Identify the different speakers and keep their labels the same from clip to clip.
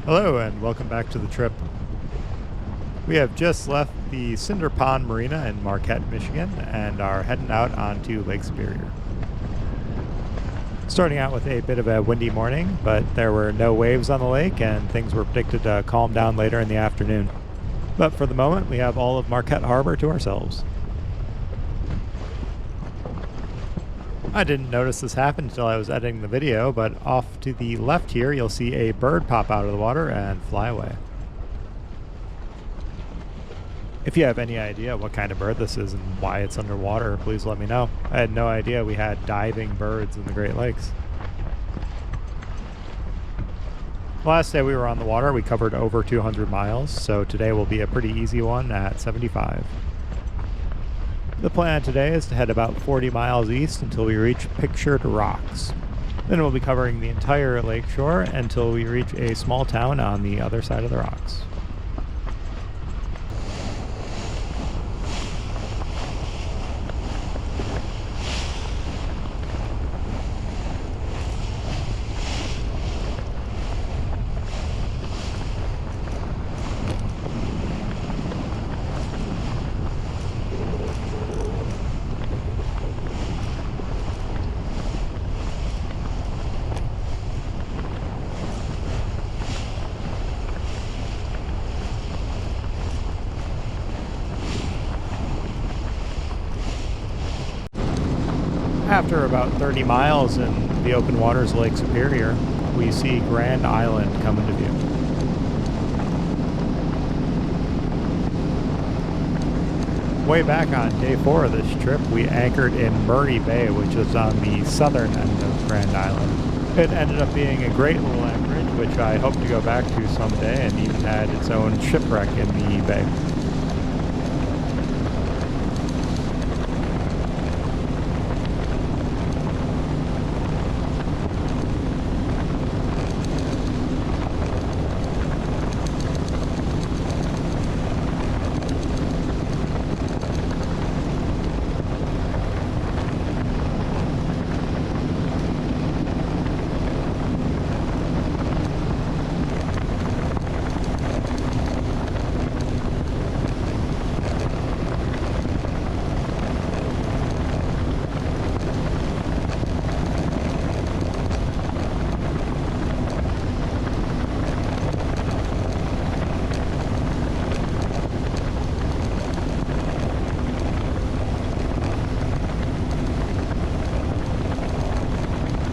Speaker 1: Hello and welcome back to the trip. We have just left the Cinder Pond Marina in Marquette, Michigan and are heading out onto Lake Superior. Starting out with a bit of a windy morning, but there were no waves on the lake and things were predicted to calm down later in the afternoon. But for the moment, we have all of Marquette Harbor to ourselves. I didn't notice this happen until I was editing the video, but off to the left here, you'll see a bird pop out of the water and fly away. If you have any idea what kind of bird this is and why it's underwater, please let me know. I had no idea we had diving birds in the Great Lakes. Last day we were on the water, we covered over 200 miles, so today will be a pretty easy one at 75. The plan today is to head about 40 miles east until we reach Pictured Rocks. Then we'll be covering the entire lakeshore until we reach a small town on the other side of the rocks. After about 30 miles in the open waters of Lake Superior, we see Grand Island come into view. Way back on day 4 of this trip, we anchored in Murray Bay, which is on the southern end of Grand Island. It ended up being a great little anchorage, which I hope to go back to someday, and even had its own shipwreck in the bay.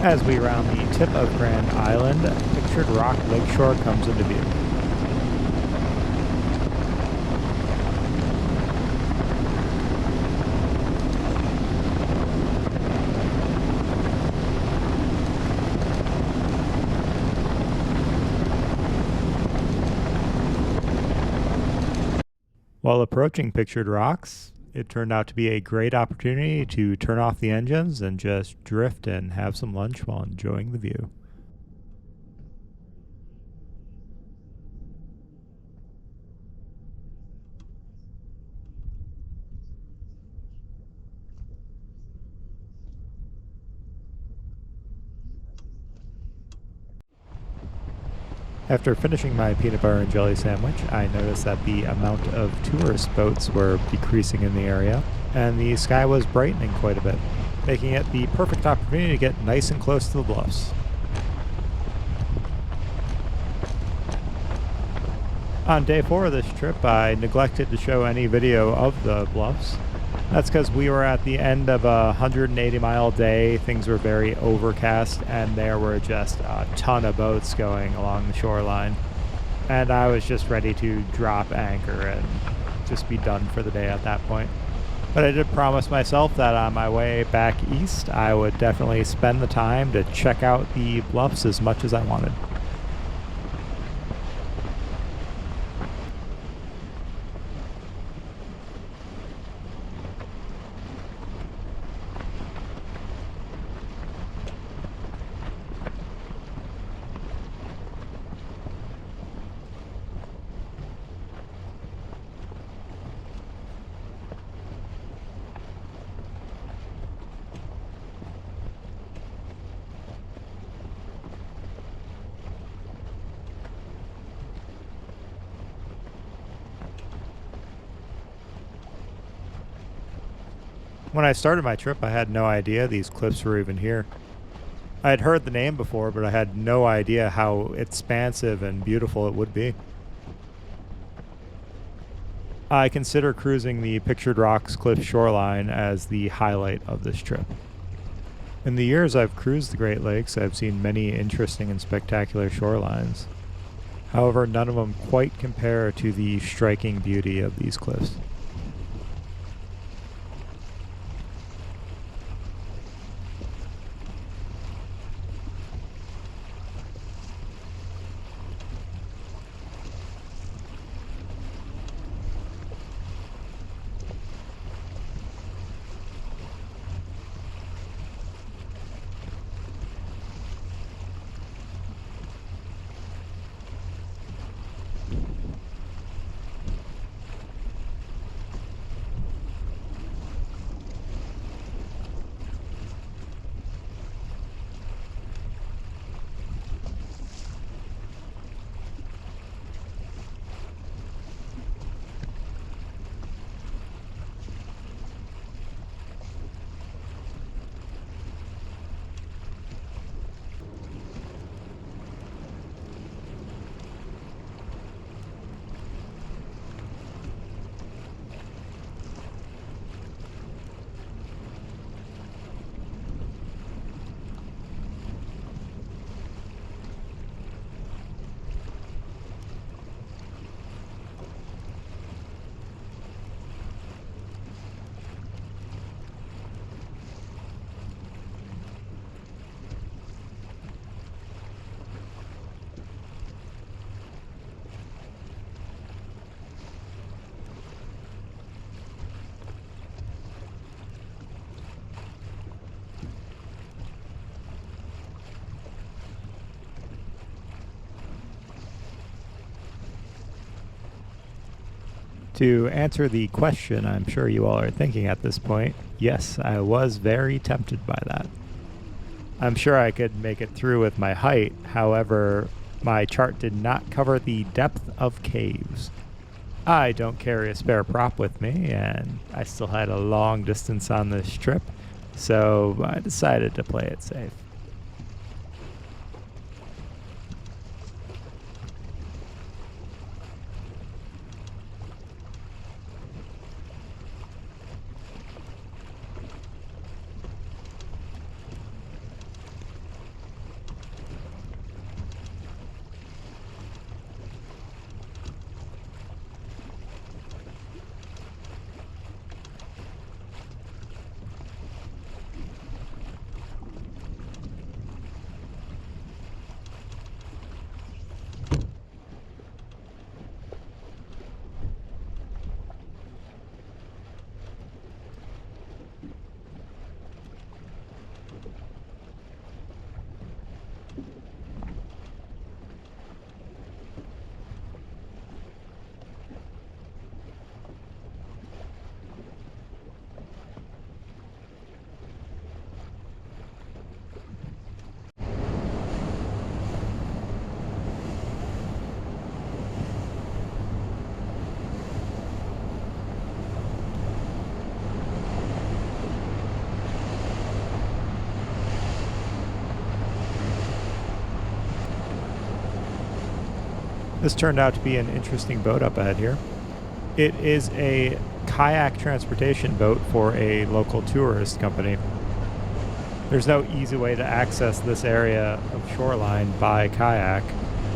Speaker 1: As we round the tip of Grand Island, Pictured Rock Lakeshore comes into view. While approaching Pictured Rocks, it turned out to be a great opportunity to turn off the engines and just drift and have some lunch while enjoying the view. After finishing my peanut butter and jelly sandwich, I noticed that the amount of tourist boats were decreasing in the area, and the sky was brightening quite a bit, making it the perfect opportunity to get nice and close to the bluffs. On day 4 of this trip, I neglected to show any video of the bluffs. That's because we were at the end of a 180-mile day, things were very overcast, and there were just a ton of boats going along the shoreline. And I was just ready to drop anchor and just be done for the day at that point. But I did promise myself that on my way back east, I would definitely spend the time to check out the bluffs as much as I wanted. When I started my trip, I had no idea these cliffs were even here. I had heard the name before, but I had no idea how expansive and beautiful it would be. I consider cruising the Pictured Rocks cliff shoreline as the highlight of this trip. In the years I've cruised the Great Lakes, I've seen many interesting and spectacular shorelines. However, none of them quite compare to the striking beauty of these cliffs. To answer the question I'm sure you all are thinking at this point, yes, I was very tempted by that. I'm sure I could make it through with my height, however, my chart did not cover the depth of caves. I don't carry a spare prop with me, and I still had a long distance on this trip, so I decided to play it safe. This turned out to be an interesting boat up ahead here. It is a kayak transportation boat for a local tourist company. There's no easy way to access this area of shoreline by kayak,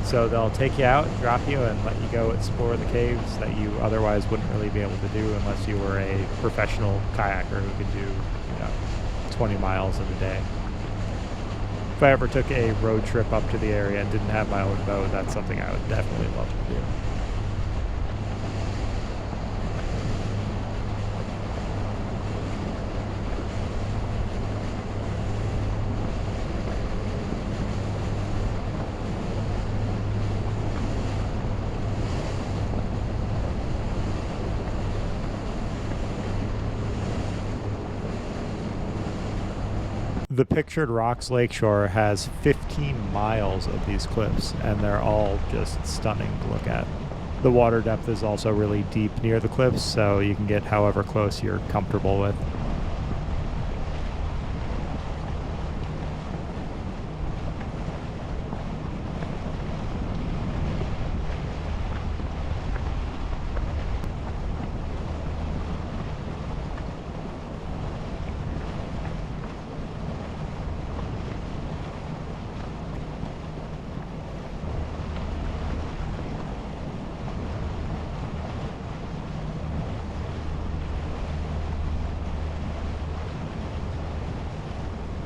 Speaker 1: so they'll take you out, drop you, and let you go explore the caves that you otherwise wouldn't really be able to do unless you were a professional kayaker who could do, 20 miles in a day. If I ever took a road trip up to the area and didn't have my own boat, that's something I would definitely love to do. The Pictured Rocks Lakeshore has 15 miles of these cliffs, and they're all just stunning to look at. The water depth is also really deep near the cliffs, so you can get however close you're comfortable with.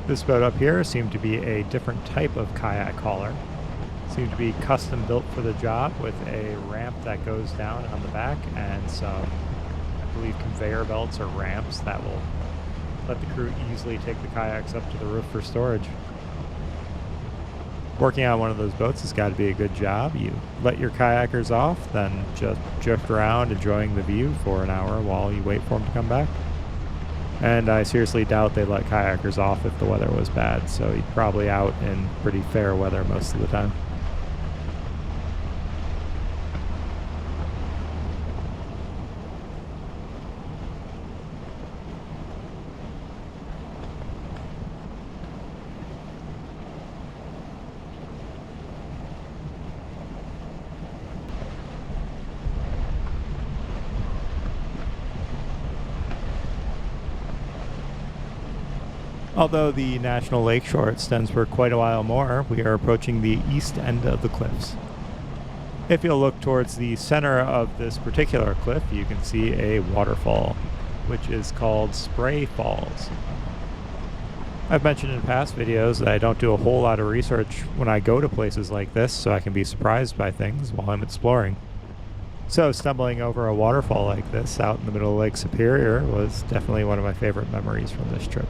Speaker 1: This boat up here seemed to be a different type of kayak hauler. Seemed to be custom built for the job with a ramp that goes down on the back and some, I believe, conveyor belts or ramps that will let the crew easily take the kayaks up to the roof for storage. Working on one of those boats has got to be a good job. You let your kayakers off, then just drift around enjoying the view for an hour while you wait for them to come back. And I seriously doubt they let kayakers off if the weather was bad, so you're probably out in pretty fair weather most of the time. Although the National Lakeshore extends for quite a while more, we are approaching the east end of the cliffs. If you'll look towards the center of this particular cliff, you can see a waterfall, which is called Spray Falls. I've mentioned in past videos that I don't do a whole lot of research when I go to places like this, so I can be surprised by things while I'm exploring. So stumbling over a waterfall like this out in the middle of Lake Superior was definitely one of my favorite memories from this trip.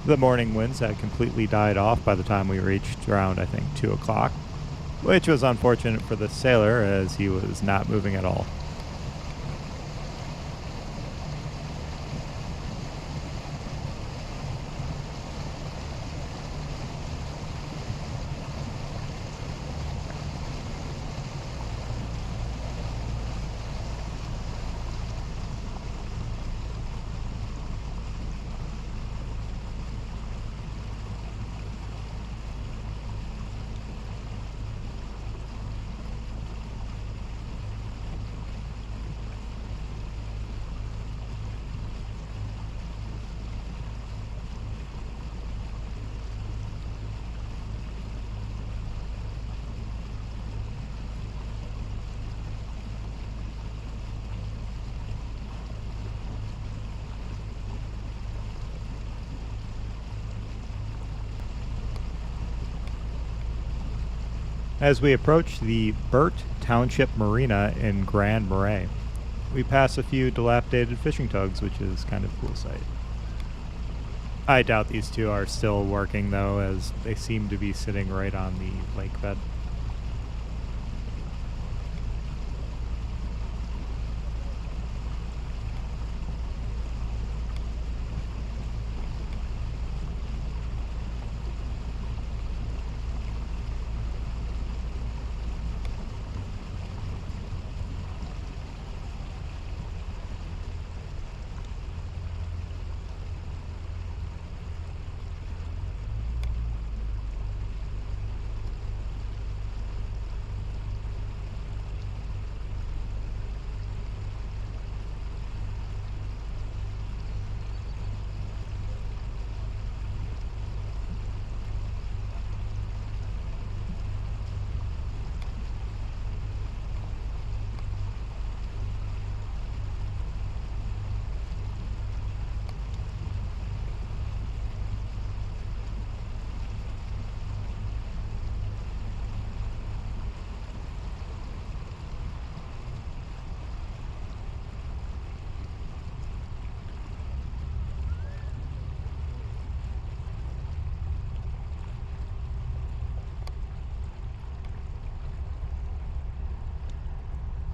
Speaker 1: The morning winds had completely died off by the time we reached around, I think, 2 o'clock, which was unfortunate for the sailor as he was not moving at all. As we approach the Burt Township Marina in Grand Marais, we pass a few dilapidated fishing tugs, which is kind of a cool sight. I doubt these two are still working though, as they seem to be sitting right on the lake bed.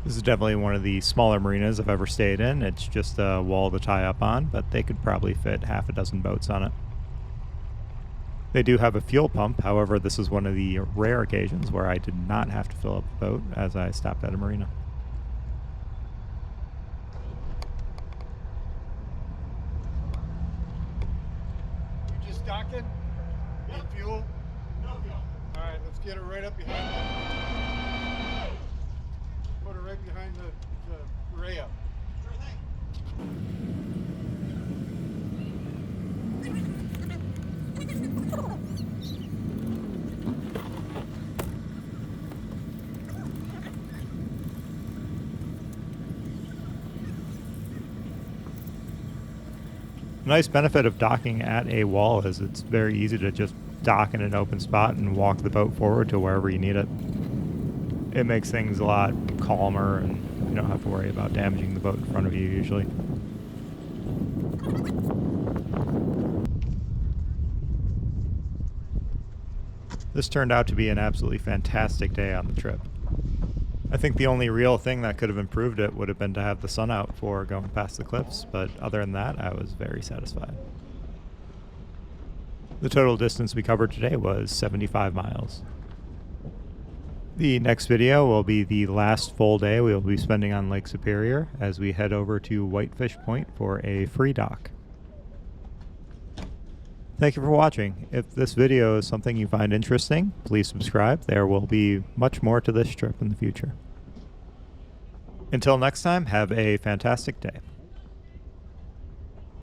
Speaker 1: This is definitely one of the smaller marinas I've ever stayed in. It's just a wall to tie up on, but they could probably fit half a dozen boats on it. They do have a fuel pump, however, this is one of the rare occasions where I did not have to fill up the boat as I stopped at a marina.
Speaker 2: You just docking? Need fuel? No fuel. Alright, let's get her right up behind that. Put her right behind the rail. Sure thing.
Speaker 1: A nice benefit of docking at a wall is it's very easy to just dock in an open spot and walk the boat forward to wherever you need it. It makes things a lot calmer and you don't have to worry about damaging the boat in front of you usually. This turned out to be an absolutely fantastic day on the trip. I think the only real thing that could have improved it would have been to have the sun out for going past the cliffs, but other than that, I was very satisfied. The total distance we covered today was 75 miles. The next video will be the last full day we will be spending on Lake Superior as we head over to Whitefish Point for a free dock. Thank you for watching. If this video is something you find interesting, please subscribe. There will be much more to this trip in the future. Until next time, have a fantastic day.